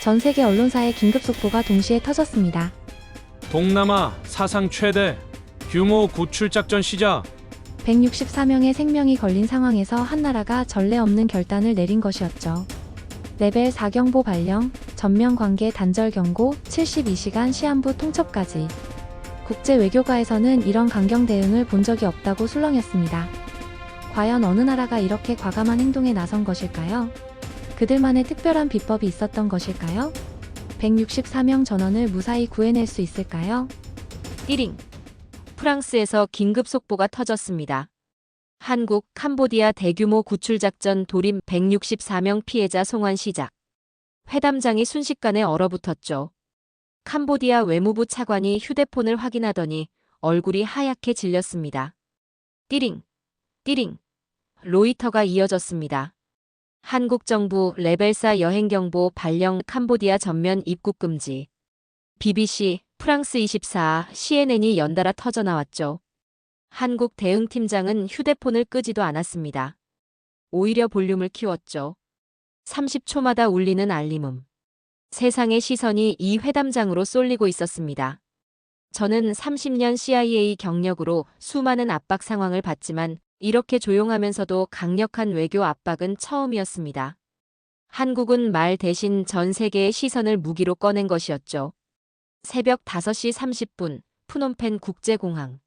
전 세계 언론사의 긴급 속보가 동시에 터졌습니다. 동남아 사상 최대 규모 구출작전 시작. 164명의 생명이 걸린 상황에서 한 나라가 전례 없는 결단을 내린 것이었죠. 레벨 4 경보 발령, 전면 관계 단절 경고, 72시간 시한부 통첩까지. 국제 외교가에서는 이런 강경 대응을 본 적이 없다고 술렁였습니다. 과연 어느 나라가 이렇게 과감한 행동에 나선 것일까요? 그들만의 특별한 비법이 있었던 것일까요? 164명 전원을 무사히 구해낼 수 있을까요? 띠링. 프랑스에서 긴급 속보가 터졌습니다. 한국, 캄보디아 대규모 구출작전 돌입 164명 피해자 송환 시작. 회담장이 순식간에 얼어붙었죠. 캄보디아 외무부 차관이 휴대폰을 확인하더니 얼굴이 하얗게 질렸습니다. 띠링. 띠링. 로이터가 이어졌습니다. 한국 정부 레벨 4 여행경보 발령 캄보디아 전면 입국 금지. BBC, 프랑스 24, CNN이 연달아 터져나왔죠. 한국 대응팀장은 휴대폰을 끄지도 않았습니다. 오히려 볼륨을 키웠죠. 30초마다 울리는 알림음. 세상의 시선이 이 회담장으로 쏠리고 있었습니다. 저는 30년 CIA 경력으로 수많은 압박 상황을 봤지만 이렇게 조용하면서도 강력한 외교 압박은 처음이었습니다. 한국은 말 대신 전 세계의 시선을 무기로 꺼낸 것이었죠. 새벽 5시 30분, 프놈펜 국제공항.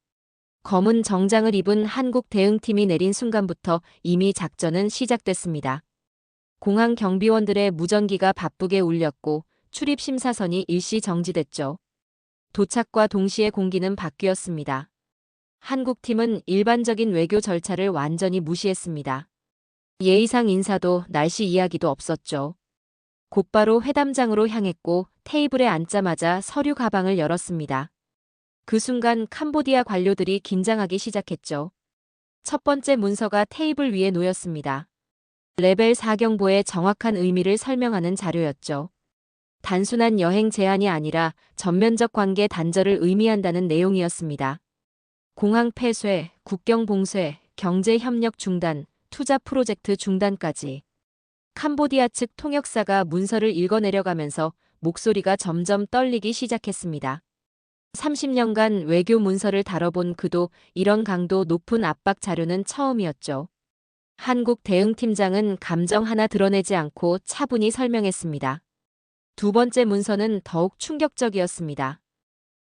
검은 정장을 입은 한국 대응팀이 내린 순간부터 이미 작전은 시작됐습니다. 공항 경비원들의 무전기가 바쁘게 울렸고 출입 심사선이 일시 정지됐죠. 도착과 동시에 공기는 바뀌었습니다. 한국 팀은 일반적인 외교 절차를 완전히 무시했습니다. 예의상 인사도 날씨 이야기도 없었죠. 곧바로 회담장으로 향했고 테이블에 앉자마자 서류 가방을 열었습니다. 그 순간 캄보디아 관료들이 긴장하기 시작했죠. 첫 번째 문서가 테이블 위에 놓였습니다. 레벨 4 경보의 정확한 의미를 설명하는 자료였죠. 단순한 여행 제한이 아니라 전면적 관계 단절을 의미한다는 내용이었습니다. 공항 폐쇄, 국경 봉쇄, 경제 협력 중단, 투자 프로젝트 중단까지. 캄보디아 측 통역사가 문서를 읽어내려가면서 목소리가 점점 떨리기 시작했습니다. 30년간 외교 문서를 다뤄본 그도 이런 강도 높은 압박 자료는 처음이었죠. 한국 대응팀장은 감정 하나 드러내지 않고 차분히 설명했습니다. 두 번째 문서는 더욱 충격적이었습니다.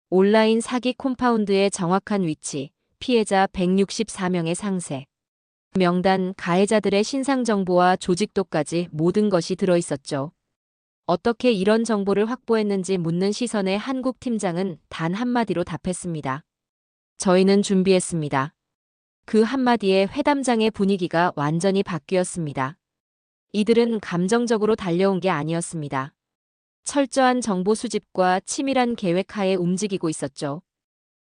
온라인 사기 콤파운드의 정확한 위치, 피해자 164명의 상세, 명단, 가해자들의 신상 정보와 조직도까지 모든 것이 들어있었죠. 어떻게 이런 정보를 확보했는지 묻는 시선에 한국 팀장은 단 한마디로 답했습니다. 저희는 준비했습니다. 그 한마디에 회담장의 분위기가 완전히 바뀌었습니다. 이들은 감정적으로 달려온 게 아니었습니다. 철저한 정보 수집과 치밀한 계획 하에 움직이고 있었죠.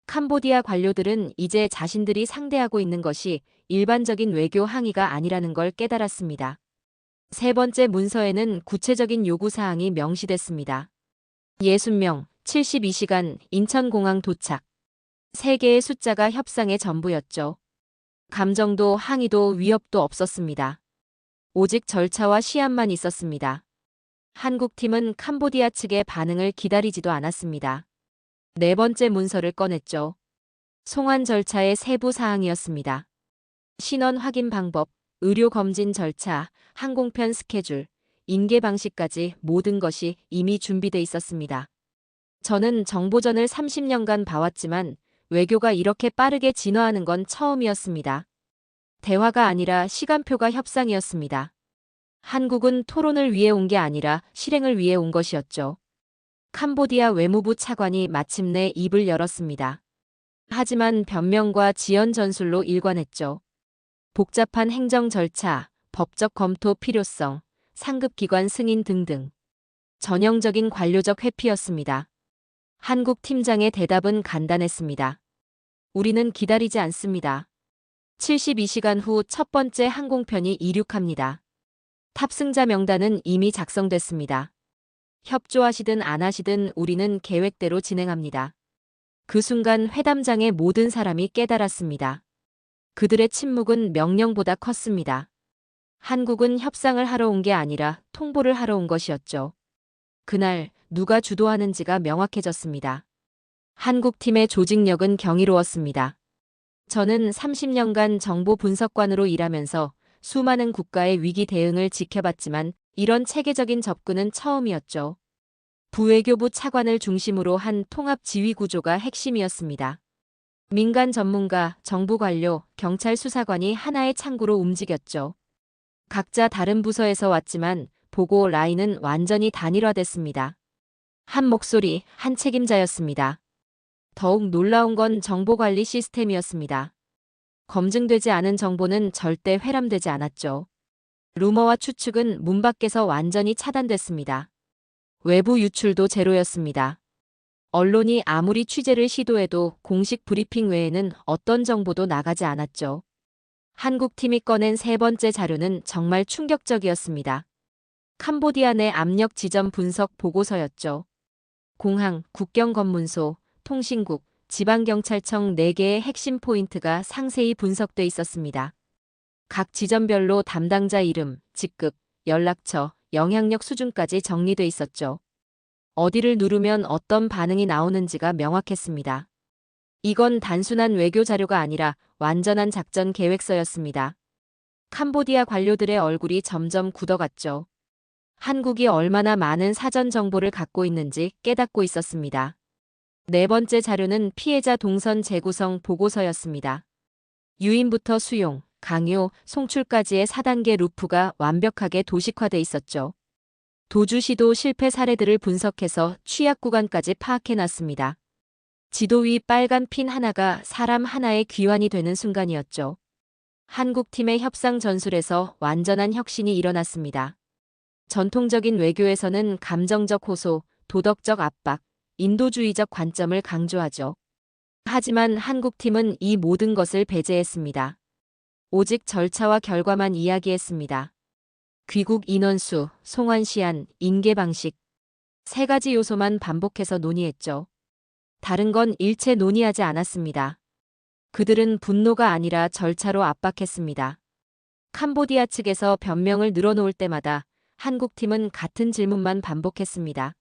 캄보디아 관료들은 이제 자신들이 상대하고 있는 것이 일반적인 외교 항의가 아니라는 걸 깨달았습니다. 세 번째 문서에는 구체적인 요구사항이 명시됐습니다. 60명, 72시간, 인천공항 도착. 세 개의 숫자가 협상의 전부였죠. 감정도 항의도 위협도 없었습니다. 오직 절차와 시한만 있었습니다. 한국팀은 캄보디아 측의 반응을 기다리지도 않았습니다. 네 번째 문서를 꺼냈죠. 송환 절차의 세부 사항이었습니다. 신원 확인 방법, 의료 검진 절차, 항공편 스케줄, 인계 방식까지 모든 것이 이미 준비돼 있었습니다. 저는 정보전을 30년간 봐왔지만 외교가 이렇게 빠르게 진화하는 건 처음이었습니다. 대화가 아니라 시간표가 협상이었습니다. 한국은 토론을 위해 온 게 아니라 실행을 위해 온 것이었죠. 캄보디아 외무부 차관이 마침내 입을 열었습니다. 하지만 변명과 지연 전술로 일관했죠. 복잡한 행정 절차, 법적 검토 필요성, 상급기관 승인 등등. 전형적인 관료적 회피였습니다. 한국 팀장의 대답은 간단했습니다. 우리는 기다리지 않습니다. 72시간 후 첫 번째 항공편이 이륙합니다. 탑승자 명단은 이미 작성됐습니다. 협조하시든 안 하시든 우리는 계획대로 진행합니다. 그 순간 회담장의 모든 사람이 깨달았습니다. 그들의 침묵은 명령보다 컸습니다. 한국은 협상을 하러 온 게 아니라 통보를 하러 온 것이었죠. 그날 누가 주도하는지가 명확해졌습니다. 한국팀의 조직력은 경이로웠습니다. 저는 30년간 정보 분석관으로 일하면서 수많은 국가의 위기 대응을 지켜봤지만 이런 체계적인 접근은 처음이었죠. 부외교부 차관을 중심으로 한 통합 지휘 구조가 핵심이었습니다. 민간 전문가, 정부 관료, 경찰 수사관이 하나의 창구로 움직였죠. 각자 다른 부서에서 왔지만 보고 라인은 완전히 단일화됐습니다. 한 목소리, 한 책임자였습니다. 더욱 놀라운 건 정보관리 시스템이었습니다. 검증되지 않은 정보는 절대 회람되지 않았죠. 루머와 추측은 문 밖에서 완전히 차단됐습니다. 외부 유출도 제로였습니다. 언론이 아무리 취재를 시도해도 공식 브리핑 외에는 어떤 정보도 나가지 않았죠. 한국팀이 꺼낸 세 번째 자료는 정말 충격적이었습니다. 캄보디아 내 압력 지점 분석 보고서였죠. 공항, 국경검문소, 통신국, 지방경찰청 4개의 핵심 포인트가 상세히 분석돼 있었습니다. 각 지점별로 담당자 이름, 직급, 연락처, 영향력 수준까지 정리돼 있었죠. 어디를 누르면 어떤 반응이 나오는지가 명확했습니다. 이건 단순한 외교 자료가 아니라 완전한 작전 계획서였습니다. 캄보디아 관료들의 얼굴이 점점 굳어갔죠. 한국이 얼마나 많은 사전 정보를 갖고 있는지 깨닫고 있었습니다. 네 번째 자료는 피해자 동선 재구성 보고서였습니다. 유인부터 수용, 강요, 송출까지의 4단계 루프가 완벽하게 도식화돼 있었죠. 도주 시도 실패 사례들을 분석해서 취약 구간까지 파악해놨습니다. 지도 위 빨간 핀 하나가 사람 하나의 귀환이 되는 순간이었죠. 한국팀의 협상 전술에서 완전한 혁신이 일어났습니다. 전통적인 외교에서는 감정적 호소, 도덕적 압박, 인도주의적 관점을 강조하죠. 하지만 한국팀은 이 모든 것을 배제했습니다. 오직 절차와 결과만 이야기했습니다. 귀국 인원수, 송환 시한, 인계 방식. 3가지 요소만 반복해서 논의했죠. 다른 건 일체 논의하지 않았습니다. 그들은 분노가 아니라 절차로 압박했습니다. 캄보디아 측에서 변명을 늘어놓을 때마다 한국팀은 같은 질문만 반복했습니다.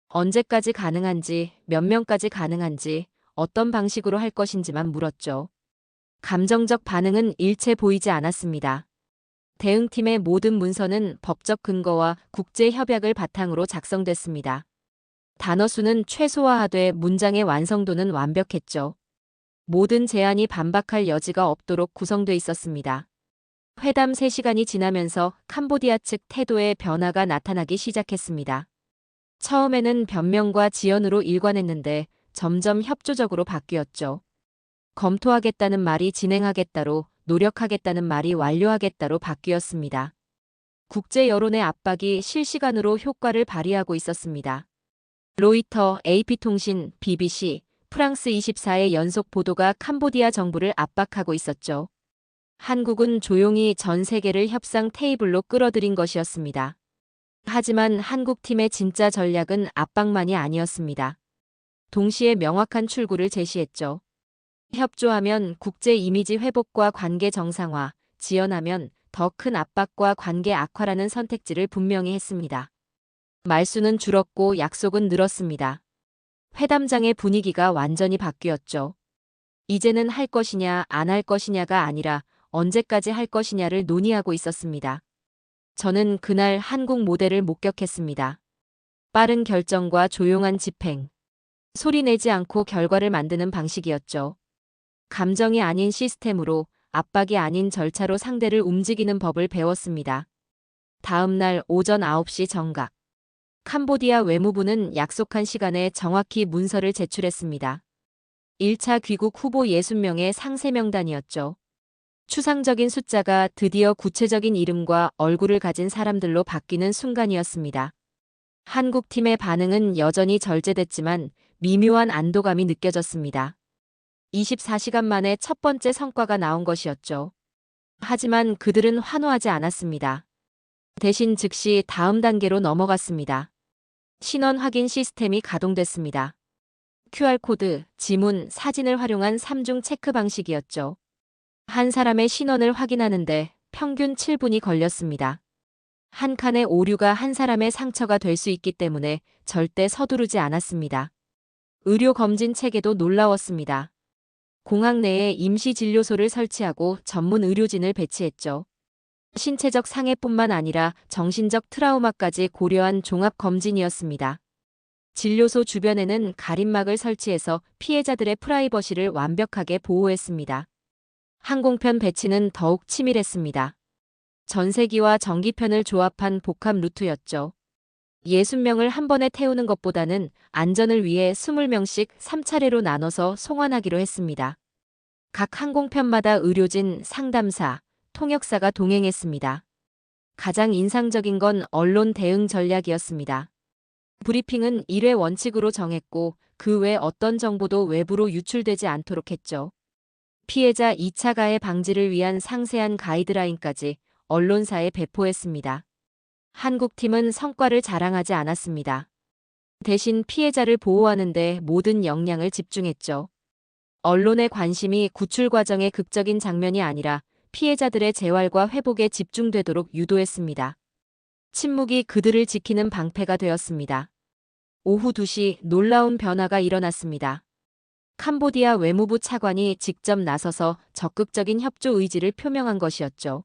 언제까지 가능한지, 몇 명까지 가능한지, 어떤 방식으로 할 것인지만 물었죠. 감정적 반응은 일체 보이지 않았습니다. 대응팀의 모든 문서는 법적 근거와 국제 협약을 바탕으로 작성됐습니다. 단어 수는 최소화하되 문장의 완성도는 완벽했죠. 모든 제안이 반박할 여지가 없도록 구성돼 있었습니다. 회담 3시간이 지나면서 캄보디아 측 태도에 변화가 나타나기 시작했습니다. 처음에는 변명과 지연으로 일관했는데 점점 협조적으로 바뀌었죠. 검토하겠다는 말이 진행하겠다로, 노력하겠다는 말이 완료하겠다로 바뀌었습니다. 국제 여론의 압박이 실시간으로 효과를 발휘하고 있었습니다. 로이터, AP통신, BBC, 프랑스 24의 연속 보도가 캄보디아 정부를 압박하고 있었죠. 한국은 조용히 전 세계를 협상 테이블로 끌어들인 것이었습니다. 하지만 한국팀의 진짜 전략은 압박만이 아니었습니다. 동시에 명확한 출구를 제시했죠. 협조하면 국제 이미지 회복과 관계 정상화, 지연하면 더 큰 압박과 관계 악화라는 선택지를 분명히 했습니다. 말수는 줄었고 약속은 늘었습니다. 회담장의 분위기가 완전히 바뀌었죠. 이제는 할 것이냐 안 할 것이냐가 아니라 언제까지 할 것이냐를 논의하고 있었습니다. 저는 그날 한국 모델을 목격했습니다. 빠른 결정과 조용한 집행. 소리 내지 않고 결과를 만드는 방식이었죠. 감정이 아닌 시스템으로, 압박이 아닌 절차로 상대를 움직이는 법을 배웠습니다. 다음 날 오전 9시 정각. 캄보디아 외무부는 약속한 시간에 정확히 문서를 제출했습니다. 1차 귀국 후보 60명의 상세 명단이었죠. 추상적인 숫자가 드디어 구체적인 이름과 얼굴을 가진 사람들로 바뀌는 순간이었습니다. 한국팀의 반응은 여전히 절제됐지만 미묘한 안도감이 느껴졌습니다. 24시간 만에 첫 번째 성과가 나온 것이었죠. 하지만 그들은 환호하지 않았습니다. 대신 즉시 다음 단계로 넘어갔습니다. 신원 확인 시스템이 가동됐습니다. QR코드, 지문, 사진을 활용한 3중 체크 방식이었죠. 한 사람의 신원을 확인하는데 평균 7분이 걸렸습니다. 한 칸의 오류가 한 사람의 상처가 될 수 있기 때문에 절대 서두르지 않았습니다. 의료 검진 체계도 놀라웠습니다. 공항 내에 임시 진료소를 설치하고 전문 의료진을 배치했죠. 신체적 상해뿐만 아니라 정신적 트라우마까지 고려한 종합 검진이었습니다. 진료소 주변에는 가림막을 설치해서 피해자들의 프라이버시를 완벽하게 보호했습니다. 항공편 배치는 더욱 치밀했습니다. 전세기와 전기편을 조합한 복합 루트였죠. 60명을 한 번에 태우는 것보다는 안전을 위해 20명씩 3차례로 나눠서 송환하기로 했습니다. 각 항공편마다 의료진, 상담사, 통역사가 동행했습니다. 가장 인상적인 건 언론 대응 전략이었습니다. 브리핑은 1회 원칙으로 정했고 그 외 어떤 정보도 외부로 유출되지 않도록 했죠. 피해자 2차 가해 방지를 위한 상세한 가이드라인까지 언론사에 배포했습니다. 한국팀은 성과를 자랑하지 않았습니다. 대신 피해자를 보호하는 데 모든 역량을 집중했죠. 언론의 관심이 구출 과정의 극적인 장면이 아니라 피해자들의 재활과 회복에 집중되도록 유도했습니다. 침묵이 그들을 지키는 방패가 되었습니다. 오후 2시 놀라운 변화가 일어났습니다. 캄보디아 외무부 차관이 직접 나서서 적극적인 협조 의지를 표명한 것이었죠.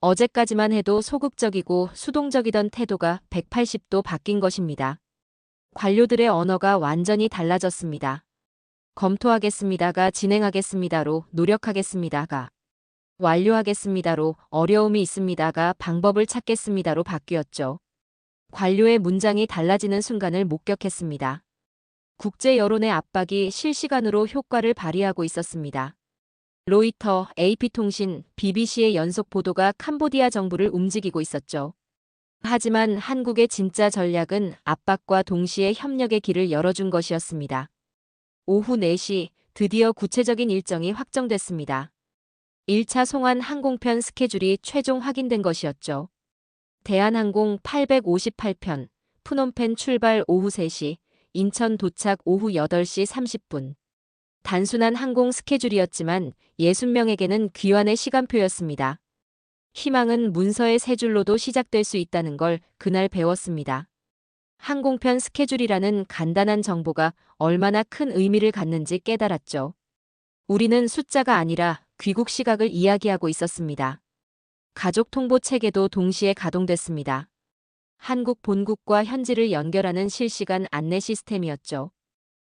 어제까지만 해도 소극적이고 수동적이던 태도가 180도 바뀐 것입니다. 관료들의 언어가 완전히 달라졌습니다. 검토하겠습니다가 진행하겠습니다로 노력하겠습니다가 완료하겠습니다로 어려움이 있습니다가 방법을 찾겠습니다로 바뀌었죠. 관료의 문장이 달라지는 순간을 목격했습니다. 국제 여론의 압박이 실시간으로 효과를 발휘하고 있었습니다. 로이터, AP통신, BBC의 연속 보도가 캄보디아 정부를 움직이고 있었죠. 하지만 한국의 진짜 전략은 압박과 동시에 협력의 길을 열어준 것이었습니다. 오후 4시 드디어 구체적인 일정이 확정됐습니다. 1차 송환 항공편 스케줄이 최종 확인된 것이었죠. 대한항공 858편, 푸놈펜 출발 오후 3시, 인천 도착 오후 8시 30분. 단순한 항공 스케줄이었지만 60명에게는 귀환의 시간표였습니다. 희망은 문서의 세 줄로도 시작될 수 있다는 걸 그날 배웠습니다. 항공편 스케줄이라는 간단한 정보가 얼마나 큰 의미를 갖는지 깨달았죠. 우리는 숫자가 아니라 귀국 시각을 이야기하고 있었습니다. 가족 통보 체계도 동시에 가동됐습니다. 한국 본국과 현지를 연결하는 실시간 안내 시스템이었죠.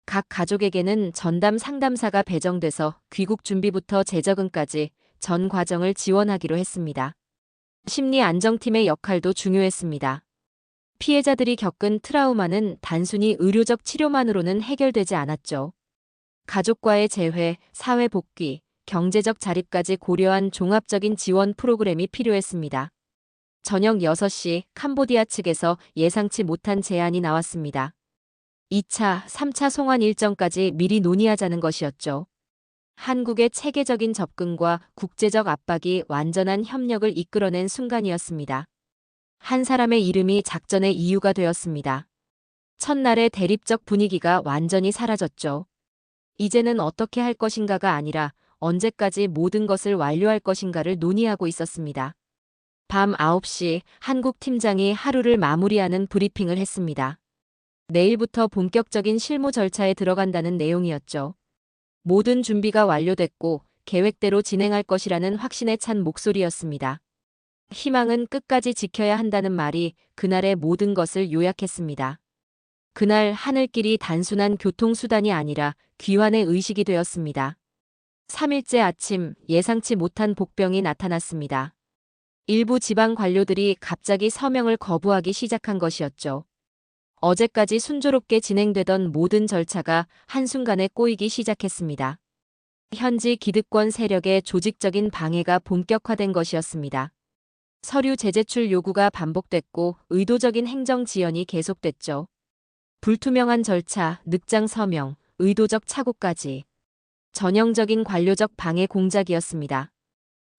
각 가족에게는 전담 상담사가 배정돼서 귀국 준비부터 재적응까지 전 과정을 지원하기로 했습니다. 심리 안정팀의 역할도 중요했습니다. 피해자들이 겪은 트라우마는 단순히 의료적 치료만으로는 해결되지 않았죠. 가족과의 재회, 사회 복귀, 경제적 자립까지 고려한 종합적인 지원 프로그램이 필요했습니다. 저녁 6시 캄보디아 측에서 예상치 못한 제안이 나왔습니다. 2차, 3차 송환 일정까지 미리 논의하자는 것이었죠. 한국의 체계적인 접근과 국제적 압박이 완전한 협력을 이끌어낸 순간이었습니다. 한 사람의 이름이 작전의 이유가 되었습니다. 첫날의 대립적 분위기가 완전히 사라졌죠. 이제는 어떻게 할 것인가가 아니라 언제까지 모든 것을 완료할 것인가를 논의하고 있었습니다. 밤 9시 한국 팀장이 하루를 마무리하는 브리핑을 했습니다. 내일부터 본격적인 실무 절차에 들어간다는 내용이었죠. 모든 준비가 완료됐고 계획대로 진행할 것이라는 확신에 찬 목소리였습니다. 희망은 끝까지 지켜야 한다는 말이 그날의 모든 것을 요약했습니다. 그날 하늘길이 단순한 교통수단이 아니라 귀환의 의식이 되었습니다. 3일째 아침 예상치 못한 복병이 나타났습니다. 일부 지방 관료들이 갑자기 서명을 거부하기 시작한 것이었죠. 어제까지 순조롭게 진행되던 모든 절차가 한순간에 꼬이기 시작했습니다. 현지 기득권 세력의 조직적인 방해가 본격화된 것이었습니다. 서류 재제출 요구가 반복됐고 의도적인 행정 지연이 계속됐죠. 불투명한 절차, 늑장 서명, 의도적 착오까지 전형적인 관료적 방해 공작이었습니다.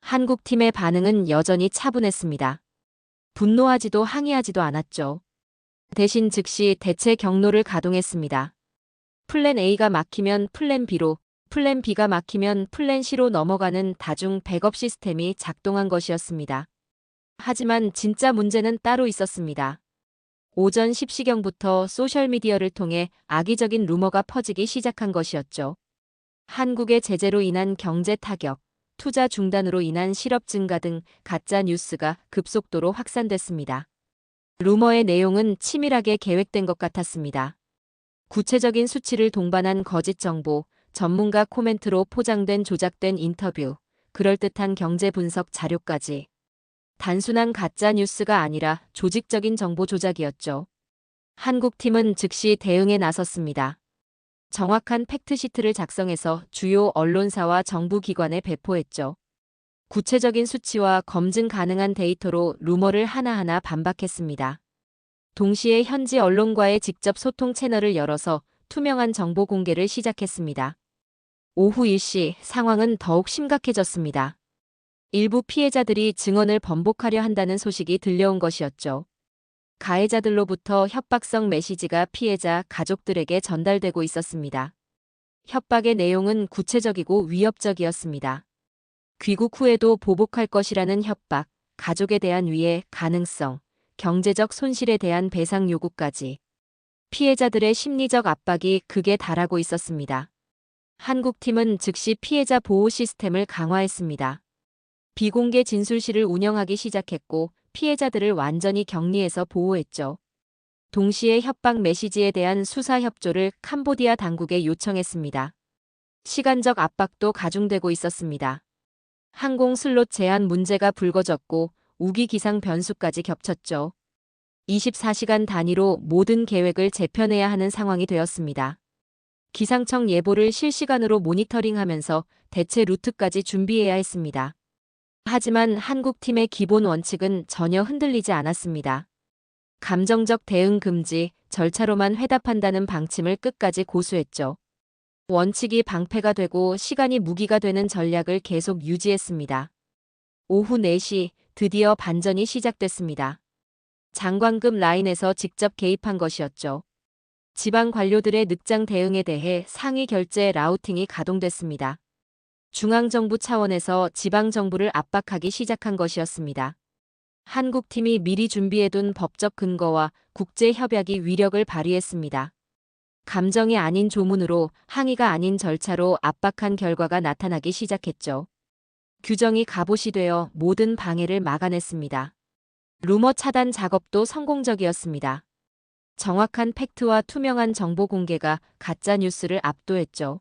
한국 팀의 반응은 여전히 차분했습니다. 분노하지도 항의하지도 않았죠. 대신 즉시 대체 경로를 가동했습니다. 플랜 A가 막히면 플랜 B로, 플랜 B가 막히면 플랜 C로 넘어가는 다중 백업 시스템이 작동한 것이었습니다. 하지만 진짜 문제는 따로 있었습니다. 오전 10시경부터 소셜미디어를 통해 악의적인 루머가 퍼지기 시작한 것이었죠. 한국의 제재로 인한 경제 타격, 투자 중단으로 인한 실업 증가 등 가짜 뉴스가 급속도로 확산됐습니다. 루머의 내용은 치밀하게 계획된 것 같았습니다. 구체적인 수치를 동반한 거짓 정보, 전문가 코멘트로 포장된 조작된 인터뷰, 그럴듯한 경제 분석 자료까지. 단순한 가짜 뉴스가 아니라 조직적인 정보 조작이었죠. 한국팀은 즉시 대응에 나섰습니다. 정확한 팩트시트를 작성해서 주요 언론사와 정부기관에 배포했죠. 구체적인 수치와 검증 가능한 데이터로 루머를 하나하나 반박했습니다. 동시에 현지 언론과의 직접 소통 채널을 열어서 투명한 정보 공개를 시작했습니다. 오후 1시 상황은 더욱 심각해졌습니다. 일부 피해자들이 증언을 번복하려 한다는 소식이 들려온 것이었죠. 가해자들로부터 협박성 메시지가 피해자 가족들에게 전달되고 있었습니다. 협박의 내용은 구체적이고 위협적이었습니다. 귀국 후에도 보복할 것이라는 협박, 가족에 대한 위해 가능성, 경제적 손실에 대한 배상 요구까지. 피해자들의 심리적 압박이 극에 달하고 있었습니다. 한국팀은 즉시 피해자 보호 시스템을 강화했습니다. 비공개 진술실을 운영하기 시작했고 피해자들을 완전히 격리해서 보호했죠. 동시에 협박 메시지에 대한 수사 협조를 캄보디아 당국에 요청했습니다. 시간적 압박도 가중되고 있었습니다. 항공 슬롯 제한 문제가 불거졌고 우기 기상 변수까지 겹쳤죠. 24시간 단위로 모든 계획을 재편해야 하는 상황이 되었습니다. 기상청 예보를 실시간으로 모니터링하면서 대체 루트까지 준비해야 했습니다. 하지만 한국팀의 기본 원칙은 전혀 흔들리지 않았습니다. 감정적 대응 금지, 절차로만 회답한다는 방침을 끝까지 고수했죠. 원칙이 방패가 되고 시간이 무기가 되는 전략을 계속 유지했습니다. 오후 4시 드디어 반전이 시작됐습니다. 장관급 라인에서 직접 개입한 것이었죠. 지방 관료들의 늑장 대응에 대해 상위 결제 라우팅이 가동됐습니다. 중앙정부 차원에서 지방정부를 압박하기 시작한 것이었습니다. 한국팀이 미리 준비해둔 법적 근거와 국제협약이 위력을 발휘했습니다. 감정이 아닌 조문으로 항의가 아닌 절차로 압박한 결과가 나타나기 시작했죠. 규정이 갑옷이 되어 모든 방해를 막아냈습니다. 루머 차단 작업도 성공적이었습니다. 정확한 팩트와 투명한 정보 공개가 가짜 뉴스를 압도했죠.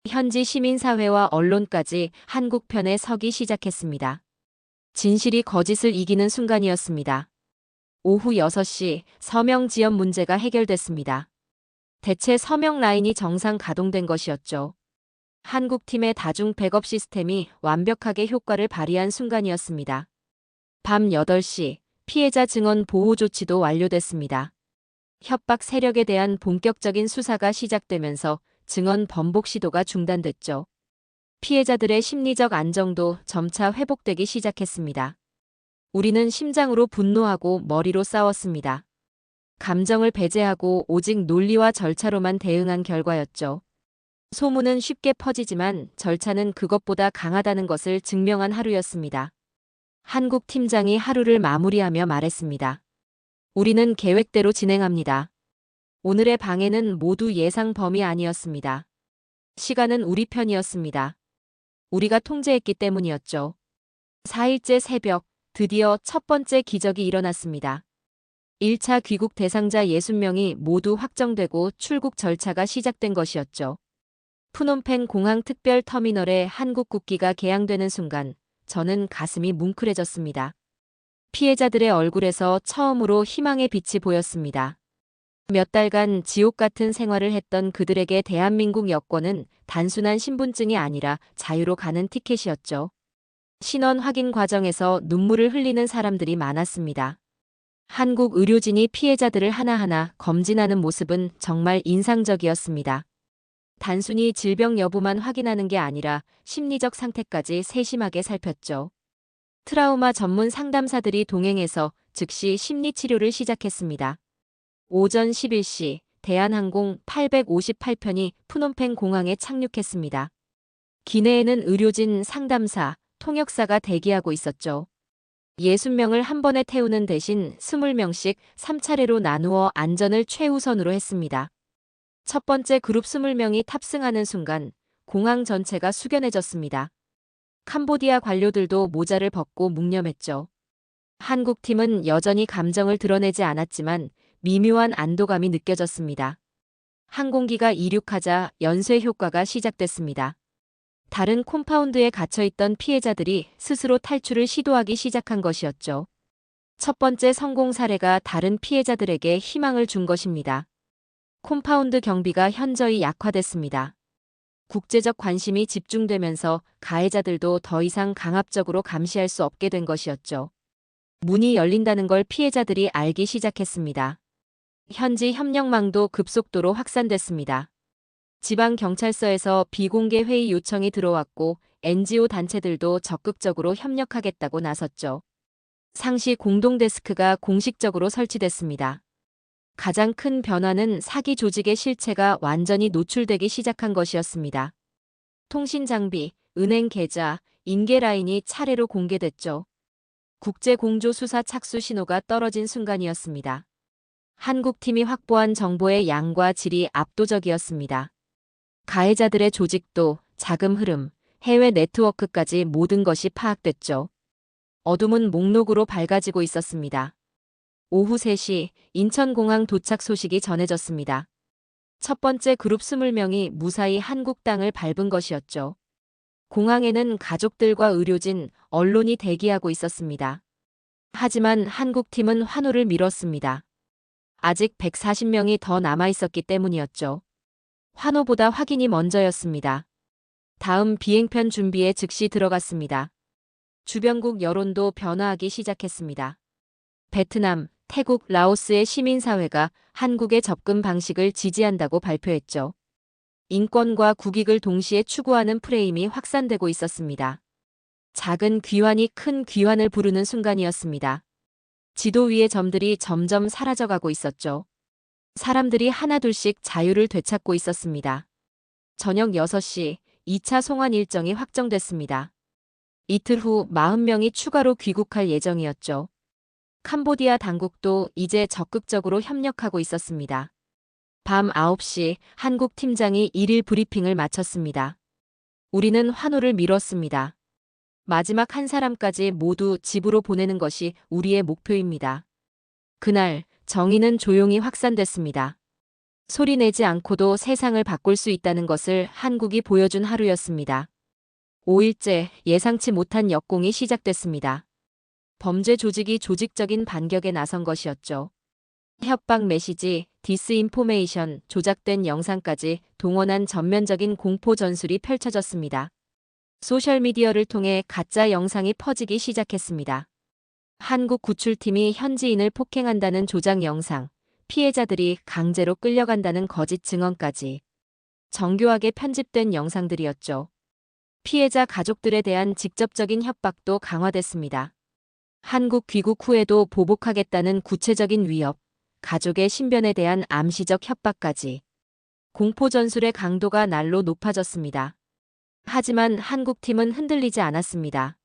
현지 시민사회와 언론까지 한국 편에 서기 시작했습니다. 진실이 거짓을 이기는 순간이었습니다. 오후 6시 서명 지연 문제가 해결됐습니다. 대체 서명 라인이 정상 가동된 것이었죠. 한국팀의 다중 백업 시스템이 완벽하게 효과를 발휘한 순간이었습니다. 밤 8시 피해자 증언 보호 조치도 완료됐습니다. 협박 세력에 대한 본격적인 수사가 시작되면서 증언 번복 시도가 중단됐죠. 피해자들의 심리적 안정도 점차 회복되기 시작했습니다. 우리는 심장으로 분노하고 머리로 싸웠습니다. 감정을 배제하고 오직 논리와 절차로만 대응한 결과였죠. 소문은 쉽게 퍼지지만 절차는 그것보다 강하다는 것을 증명한 하루였습니다. 한국 팀장이 하루를 마무리하며 말했습니다. 우리는 계획대로 진행합니다. 오늘의 방해는 모두 예상 범위 아니었습니다. 시간은 우리 편이었습니다. 우리가 통제했기 때문이었죠. 4일째 새벽, 드디어 첫 번째 기적이 일어났습니다. 1차 귀국 대상자 60명이 모두 확정되고 출국 절차가 시작된 것이었죠. 푸놈펜 공항 특별 터미널에 한국 국기가 개양되는 순간 저는 가슴이 뭉클해졌습니다. 피해자들의 얼굴에서 처음으로 희망의 빛이 보였습니다. 몇 달간 지옥 같은 생활을 했던 그들에게 대한민국 여권은 단순한 신분증이 아니라 자유로 가는 티켓이었죠. 신원 확인 과정에서 눈물을 흘리는 사람들이 많았습니다. 한국 의료진이 피해자들을 하나하나 검진하는 모습은 정말 인상적이었습니다. 단순히 질병 여부만 확인하는 게 아니라 심리적 상태까지 세심하게 살폈죠. 트라우마 전문 상담사들이 동행해서 즉시 심리치료를 시작했습니다. 오전 11시 대한항공 858편이 푸놈펜 공항에 착륙했습니다. 기내에는 의료진, 상담사, 통역사가 대기하고 있었죠. 60명을 한 번에 태우는 대신 20명씩 3차례로 나누어 안전을 최우선으로 했습니다. 첫 번째 그룹 20명이 탑승하는 순간 공항 전체가 숙연해졌습니다. 캄보디아 관료들도 모자를 벗고 묵념했죠. 한국 팀은 여전히 감정을 드러내지 않았지만 미묘한 안도감이 느껴졌습니다. 항공기가 이륙하자 연쇄 효과가 시작됐습니다. 다른 콤파운드에 갇혀있던 피해자들이 스스로 탈출을 시도하기 시작한 것이었죠. 첫 번째 성공 사례가 다른 피해자들에게 희망을 준 것입니다. 콤파운드 경비가 현저히 약화됐습니다. 국제적 관심이 집중되면서 가해자들도 더 이상 강압적으로 감시할 수 없게 된 것이었죠. 문이 열린다는 걸 피해자들이 알기 시작했습니다. 현지 협력망도 급속도로 확산됐습니다. 지방 경찰서에서 비공개 회의 요청이 들어왔고 NGO 단체들도 적극적으로 협력하겠다고 나섰죠. 상시 공동 데스크가 공식적으로 설치됐습니다. 가장 큰 변화는 사기 조직의 실체가 완전히 노출되기 시작한 것이었습니다. 통신 장비, 은행 계좌, 인계 라인이 차례로 공개됐죠. 국제 공조 수사 착수 신호가 떨어진 순간이었습니다. 한국팀이 확보한 정보의 양과 질이 압도적이었습니다. 가해자들의 조직도, 자금 흐름, 해외 네트워크까지 모든 것이 파악됐죠. 어둠은 목록으로 밝아지고 있었습니다. 오후 3시 인천공항 도착 소식이 전해졌습니다. 첫 번째 그룹 20명이 무사히 한국 땅을 밟은 것이었죠. 공항에는 가족들과 의료진, 언론이 대기하고 있었습니다. 하지만 한국팀은 환호를 미뤘습니다. 아직 140명이 더 남아있었기 때문이었죠. 환호보다 확인이 먼저였습니다. 다음 비행편 준비에 즉시 들어갔습니다. 주변국 여론도 변화하기 시작했습니다. 베트남, 태국, 라오스의 시민사회가 한국의 접근 방식을 지지한다고 발표했죠. 인권과 국익을 동시에 추구하는 프레임이 확산되고 있었습니다. 작은 귀환이 큰 귀환을 부르는 순간이었습니다. 지도 위의 점들이 점점 사라져가고 있었죠. 사람들이 하나둘씩 자유를 되찾고 있었습니다. 저녁 6시 2차 송환 일정이 확정됐습니다. 이틀 후 40명이 추가로 귀국할 예정이었죠. 캄보디아 당국도 이제 적극적으로 협력하고 있었습니다. 밤 9시 한국 팀장이 일일 브리핑을 마쳤습니다. 우리는 환호를 미뤘습니다. 마지막 한 사람까지 모두 집으로 보내는 것이 우리의 목표입니다. 그날 정의는 조용히 확산됐습니다. 소리내지 않고도 세상을 바꿀 수 있다는 것을 한국이 보여준 하루였습니다. 5일째 예상치 못한 역공이 시작됐습니다. 범죄 조직이 조직적인 반격에 나선 것이었죠. 협박 메시지, 디스인포메이션, 조작된 영상까지 동원한 전면적인 공포 전술이 펼쳐졌습니다. 소셜미디어를 통해 가짜 영상이 퍼지기 시작했습니다. 한국 구출팀이 현지인을 폭행한다는 조작 영상, 피해자들이 강제로 끌려간다는 거짓 증언까지 정교하게 편집된 영상들이었죠. 피해자 가족들에 대한 직접적인 협박도 강화됐습니다. 한국 귀국 후에도 보복하겠다는 구체적인 위협, 가족의 신변에 대한 암시적 협박까지 공포 전술의 강도가 날로 높아졌습니다. 하지만 한국팀은 흔들리지 않았습니다.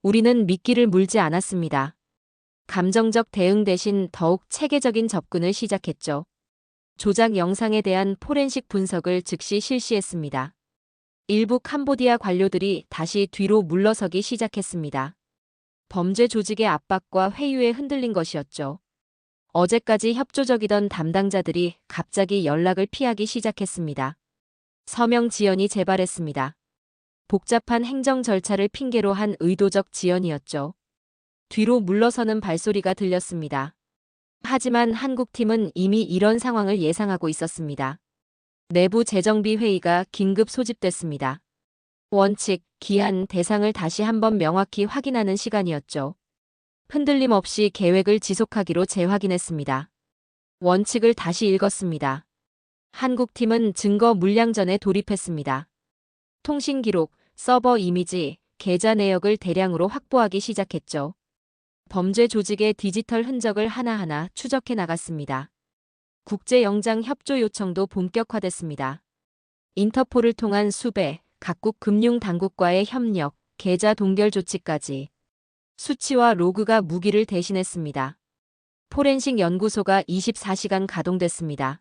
우리는 미끼를 물지 않았습니다. 감정적 대응 대신 더욱 체계적인 접근을 시작했죠. 조작 영상에 대한 포렌식 분석을 즉시 실시했습니다. 일부 캄보디아 관료들이 다시 뒤로 물러서기 시작했습니다. 범죄 조직의 압박과 회유에 흔들린 것이었죠. 어제까지 협조적이던 담당자들이 갑자기 연락을 피하기 시작했습니다. 서명 지연이 재발했습니다. 복잡한 행정 절차를 핑계로 한 의도적 지연이었죠. 뒤로 물러서는 발소리가 들렸습니다. 하지만 한국팀은 이미 이런 상황을 예상하고 있었습니다. 내부 재정비 회의가 긴급 소집됐습니다. 원칙, 기한, 대상을 다시 한번 명확히 확인하는 시간이었죠. 흔들림 없이 계획을 지속하기로 재확인했습니다. 원칙을 다시 읽었습니다. 한국팀은 증거 물량전에 돌입했습니다. 통신 기록, 서버 이미지, 계좌 내역을 대량으로 확보하기 시작했죠. 범죄 조직의 디지털 흔적을 하나하나 추적해 나갔습니다. 국제영장 협조 요청도 본격화됐습니다. 인터폴을 통한 수배, 각국 금융당국과의 협력, 계좌 동결 조치까지 수치와 로그가 무기를 대신했습니다. 포렌식 연구소가 24시간 가동됐습니다.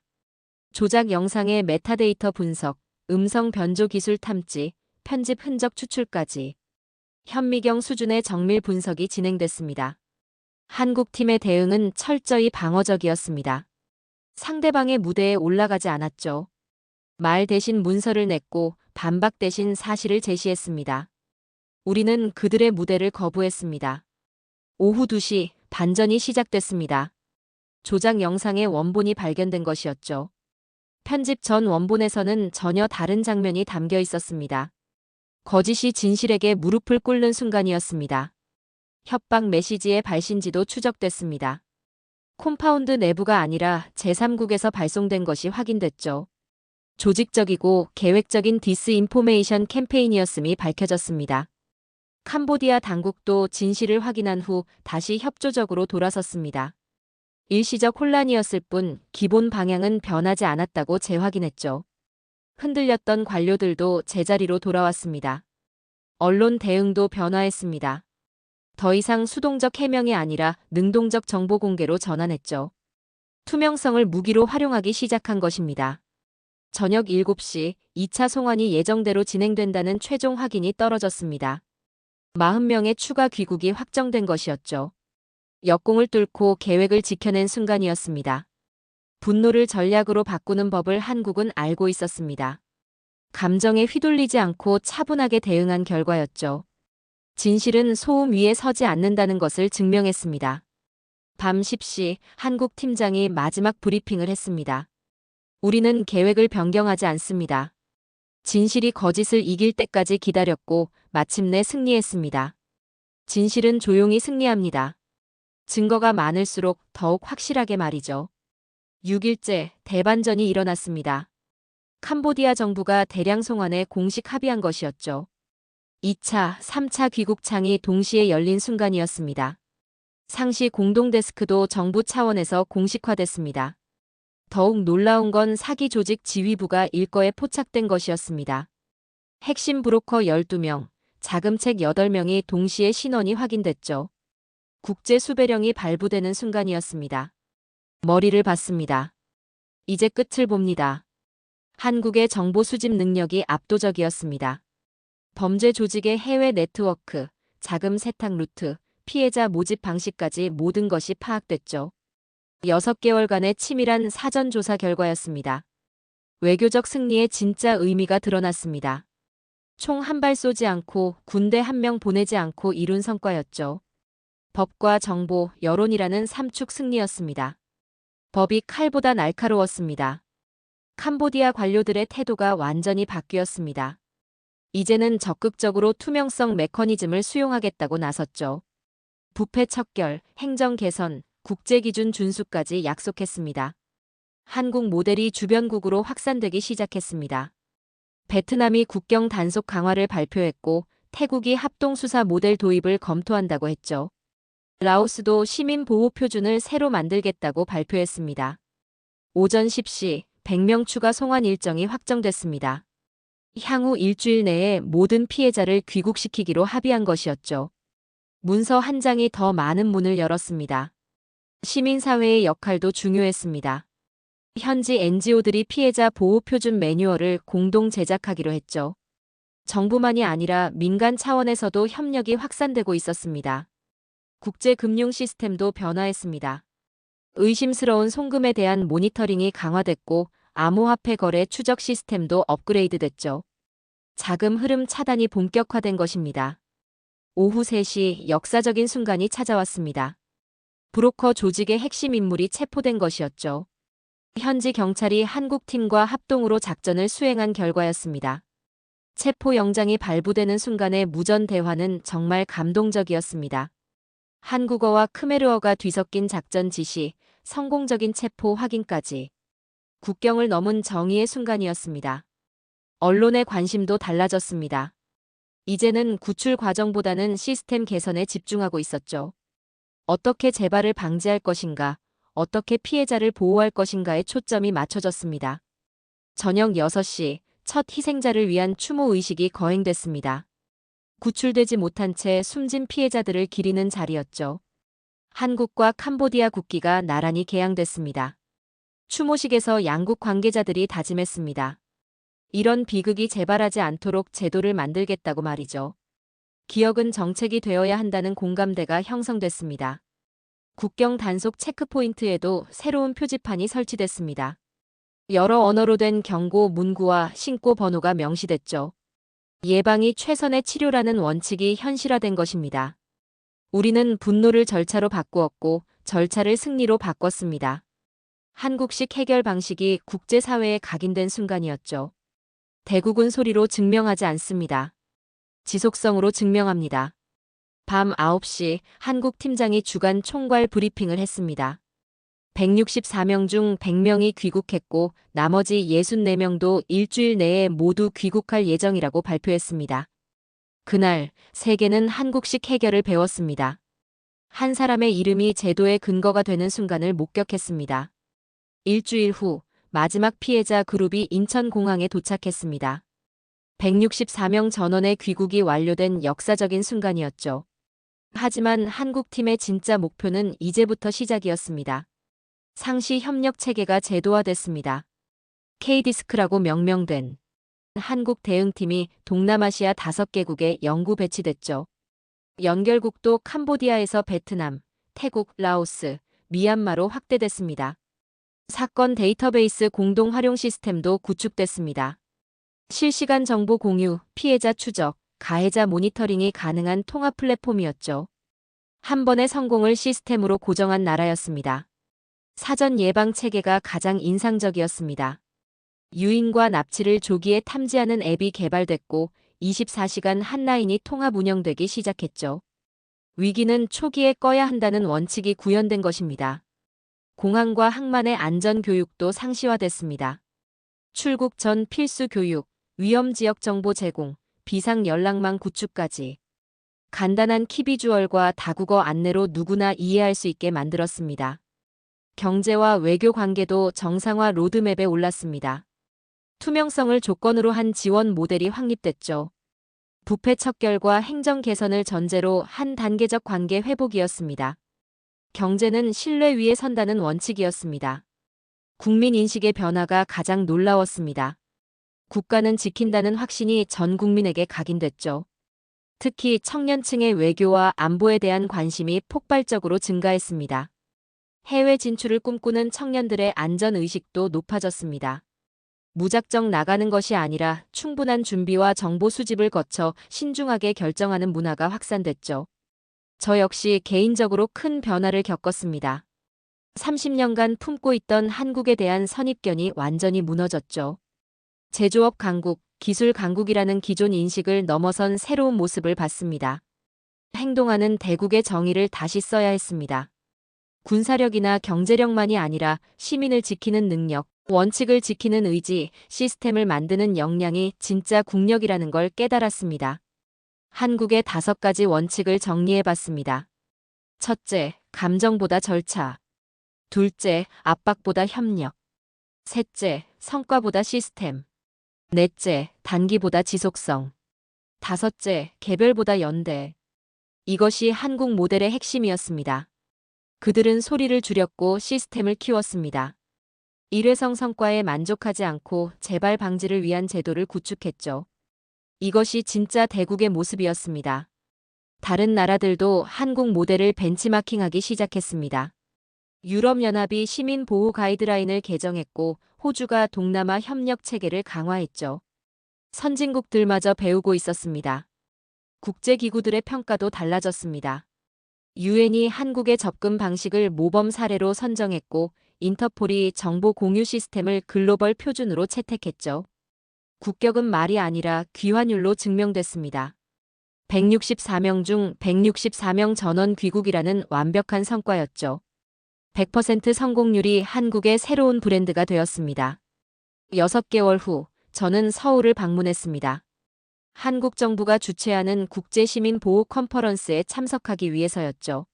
조작 영상의 메타데이터 분석, 음성 변조 기술 탐지, 편집 흔적 추출까지 현미경 수준의 정밀 분석이 진행됐습니다. 한국 팀의 대응은 철저히 방어적이었습니다. 상대방의 무대에 올라가지 않았죠. 말 대신 문서를 냈고 반박 대신 사실을 제시했습니다. 우리는 그들의 무대를 거부했습니다. 오후 2시 반전이 시작됐습니다. 조작 영상의 원본이 발견된 것이었죠. 편집 전 원본에서는 전혀 다른 장면이 담겨 있었습니다. 거짓이 진실에게 무릎을 꿇는 순간이었습니다. 협박 메시지의 발신지도 추적됐습니다. 콤파운드 내부가 아니라 제3국에서 발송된 것이 확인됐죠. 조직적이고 계획적인 디스인포메이션 캠페인이었음이 밝혀졌습니다. 캄보디아 당국도 진실을 확인한 후 다시 협조적으로 돌아섰습니다. 일시적 혼란이었을 뿐 기본 방향은 변하지 않았다고 재확인했죠. 흔들렸던 관료들도 제자리로 돌아왔습니다. 언론 대응도 변화했습니다. 더 이상 수동적 해명이 아니라 능동적 정보 공개로 전환했죠. 투명성을 무기로 활용하기 시작한 것입니다. 저녁 7시 2차 송환이 예정대로 진행된다는 최종 확인이 떨어졌습니다. 40명의 추가 귀국이 확정된 것이었죠. 역공을 뚫고 계획을 지켜낸 순간이었습니다. 분노를 전략으로 바꾸는 법을 한국은 알고 있었습니다. 감정에 휘둘리지 않고 차분하게 대응한 결과였죠. 진실은 소음 위에 서지 않는다는 것을 증명했습니다. 밤 10시 한국 팀장이 마지막 브리핑을 했습니다. 우리는 계획을 변경하지 않습니다. 진실이 거짓을 이길 때까지 기다렸고 마침내 승리했습니다. 진실은 조용히 승리합니다. 증거가 많을수록 더욱 확실하게 말이죠. 6일째 대반전이 일어났습니다. 캄보디아 정부가 대량 송환에 공식 합의한 것이었죠. 2차, 3차 귀국창이 동시에 열린 순간이었습니다. 상시 공동 데스크도 정부 차원에서 공식화됐습니다. 더욱 놀라운 건 사기 조직 지휘부가 일거에 포착된 것이었습니다. 핵심 브로커 12명, 자금책 8명이 동시에 신원이 확인됐죠. 국제 수배령이 발부되는 순간이었습니다. 머리를 받습니다. 이제 끝을 봅니다. 한국의 정보 수집 능력이 압도적이었습니다. 범죄 조직의 해외 네트워크, 자금 세탁 루트, 피해자 모집 방식까지 모든 것이 파악됐죠. 6개월간의 치밀한 사전 조사 결과였습니다. 외교적 승리의 진짜 의미가 드러났습니다. 총 한 발 쏘지 않고 군대 1명 보내지 않고 이룬 성과였죠. 법과 정보, 여론이라는 삼축 승리였습니다. 법이 칼보다 날카로웠습니다. 캄보디아 관료들의 태도가 완전히 바뀌었습니다. 이제는 적극적으로 투명성 메커니즘을 수용하겠다고 나섰죠. 부패 척결, 행정 개선, 국제기준 준수까지 약속했습니다. 한국 모델이 주변국으로 확산되기 시작했습니다. 베트남이 국경 단속 강화를 발표했고 태국이 합동수사 모델 도입을 검토한다고 했죠. 라오스도 시민 보호 표준을 새로 만들겠다고 발표했습니다. 오전 10시 100명 추가 송환 일정이 확정됐습니다. 향후 일주일 내에 모든 피해자를 귀국시키기로 합의한 것이었죠. 문서 한 장이 더 많은 문을 열었습니다. 시민사회의 역할도 중요했습니다. 현지 NGO들이 피해자 보호 표준 매뉴얼을 공동 제작하기로 했죠. 정부만이 아니라 민간 차원에서도 협력이 확산되고 있었습니다. 국제금융 시스템도 변화했습니다. 의심스러운 송금에 대한 모니터링이 강화됐고 암호화폐 거래 추적 시스템도 업그레이드됐죠. 자금 흐름 차단이 본격화된 것입니다. 오후 3시 역사적인 순간이 찾아왔습니다. 브로커 조직의 핵심 인물이 체포된 것이었죠. 현지 경찰이 한국 팀과 합동으로 작전을 수행한 결과였습니다. 체포 영장이 발부되는 순간의 무전 대화는 정말 감동적이었습니다. 한국어와 크메르어가 뒤섞인 작전 지시, 성공적인 체포 확인까지. 국경을 넘은 정의의 순간이었습니다. 언론의 관심도 달라졌습니다. 이제는 구출 과정보다는 시스템 개선에 집중하고 있었죠. 어떻게 재발을 방지할 것인가, 어떻게 피해자를 보호할 것인가에 초점이 맞춰졌습니다. 저녁 6시 첫 희생자를 위한 추모 의식이 거행됐습니다. 구출되지 못한 채 숨진 피해자들을 기리는 자리였죠. 한국과 캄보디아 국기가 나란히 개양됐습니다. 추모식에서 양국 관계자들이 다짐했습니다. 이런 비극이 재발하지 않도록 제도를 만들겠다고 말이죠. 기억은 정책이 되어야 한다는 공감대가 형성됐습니다. 국경 단속 체크포인트에도 새로운 표지판이 설치됐습니다. 여러 언어로 된 경고 문구와 신고 번호가 명시됐죠. 예방이 최선의 치료라는 원칙이 현실화된 것입니다. 우리는 분노를 절차로 바꾸었고 절차를 승리로 바꿨습니다. 한국식 해결 방식이 국제사회에 각인된 순간이었죠. 대국은 소리로 증명하지 않습니다. 지속성으로 증명합니다. 밤 9시 한국 팀장이 주간 총괄 브리핑을 했습니다. 164명 중 100명이 귀국했고 나머지 64명도 일주일 내에 모두 귀국할 예정이라고 발표했습니다. 그날 세계는 한국식 해결을 배웠습니다. 한 사람의 이름이 제도의 근거가 되는 순간을 목격했습니다. 일주일 후 마지막 피해자 그룹이 인천공항에 도착했습니다. 164명 전원의 귀국이 완료된 역사적인 순간이었죠. 하지만 한국팀의 진짜 목표는 이제부터 시작이었습니다. 상시 협력 체계가 제도화됐습니다. K디스크라고 명명된 한국 대응팀이 동남아시아 5개국에 영구 배치됐죠. 연결국도 캄보디아에서 베트남, 태국, 라오스, 미얀마로 확대됐습니다. 사건 데이터베이스 공동 활용 시스템도 구축됐습니다. 실시간 정보 공유, 피해자 추적, 가해자 모니터링이 가능한 통합 플랫폼이었죠. 한 번의 성공을 시스템으로 고정한 나라였습니다. 사전 예방 체계가 가장 인상적이었습니다. 유인과 납치를 조기에 탐지하는 앱이 개발됐고 24시간 한라인이 통합 운영되기 시작했죠. 위기는 초기에 꺼야 한다는 원칙이 구현된 것입니다. 공항과 항만의 안전 교육도 상시화됐습니다. 출국 전 필수 교육, 위험 지역 정보 제공, 비상 연락망 구축까지 간단한 키비주얼과 다국어 안내로 누구나 이해할 수 있게 만들었습니다. 경제와 외교 관계도 정상화 로드맵에 올랐습니다. 투명성을 조건으로 한 지원 모델이 확립됐죠. 부패 척결과 행정 개선을 전제로 한 단계적 관계 회복이었습니다. 경제는 신뢰 위에 선다는 원칙이었습니다. 국민 인식의 변화가 가장 놀라웠습니다. 국가는 지킨다는 확신이 전 국민에게 각인됐죠. 특히 청년층의 외교와 안보에 대한 관심이 폭발적으로 증가했습니다. 해외 진출을 꿈꾸는 청년들의 안전의식도 높아졌습니다. 무작정 나가는 것이 아니라 충분한 준비와 정보 수집을 거쳐 신중하게 결정하는 문화가 확산됐죠. 저 역시 개인적으로 큰 변화를 겪었습니다. 30년간 품고 있던 한국에 대한 선입견이 완전히 무너졌죠. 제조업 강국, 기술 강국이라는 기존 인식을 넘어선 새로운 모습을 봤습니다. 행동하는 대국의 정의를 다시 써야 했습니다. 군사력이나 경제력만이 아니라 시민을 지키는 능력, 원칙을 지키는 의지, 시스템을 만드는 역량이 진짜 국력이라는 걸 깨달았습니다. 한국의 5가지 원칙을 정리해봤습니다. 첫째, 감정보다 절차. 둘째, 압박보다 협력. 셋째, 성과보다 시스템. 넷째, 단기보다 지속성. 다섯째, 개별보다 연대. 이것이 한국 모델의 핵심이었습니다. 그들은 소리를 줄였고 시스템을 키웠습니다. 일회성 성과에 만족하지 않고 재발 방지를 위한 제도를 구축했죠. 이것이 진짜 대국의 모습이었습니다. 다른 나라들도 한국 모델을 벤치마킹하기 시작했습니다. 유럽연합이 시민보호 가이드라인을 개정했고 호주가 동남아 협력 체계를 강화했죠. 선진국들마저 배우고 있었습니다. 국제기구들의 평가도 달라졌습니다. 유엔이 한국의 접근 방식을 모범 사례로 선정했고 인터폴이 정보 공유 시스템을 글로벌 표준으로 채택했죠. 국격은 말이 아니라 귀환율로 증명됐습니다. 164명 중 164명 전원 귀국이라는 완벽한 성과였죠. 100% 성공률이 한국의 새로운 브랜드가 되었습니다. 6개월 후 저는 서울을 방문했습니다. 한국 정부가 주최하는 국제시민보호 컨퍼런스에 참석하기 위해서였죠.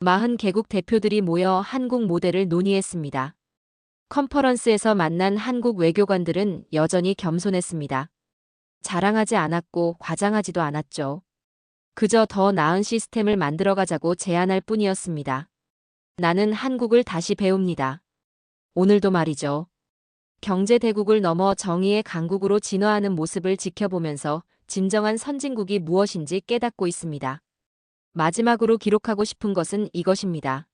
40개국 대표들이 모여 한국 모델을 논의했습니다. 컨퍼런스에서 만난 한국 외교관들은 여전히 겸손했습니다. 자랑하지 않았고 과장하지도 않았죠. 그저 더 나은 시스템을 만들어가자고 제안할 뿐이었습니다. 나는 한국을 다시 배웁니다. 오늘도 말이죠. 경제 대국을 넘어 정의의 강국으로 진화하는 모습을 지켜보면서 진정한 선진국이 무엇인지 깨닫고 있습니다. 마지막으로 기록하고 싶은 것은 이것입니다.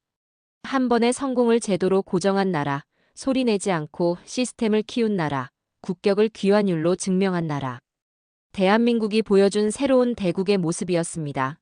한 번의 성공을 제도로 고정한 나라, 소리내지 않고 시스템을 키운 나라, 국격을 귀환율로 증명한 나라. 대한민국이 보여준 새로운 대국의 모습이었습니다.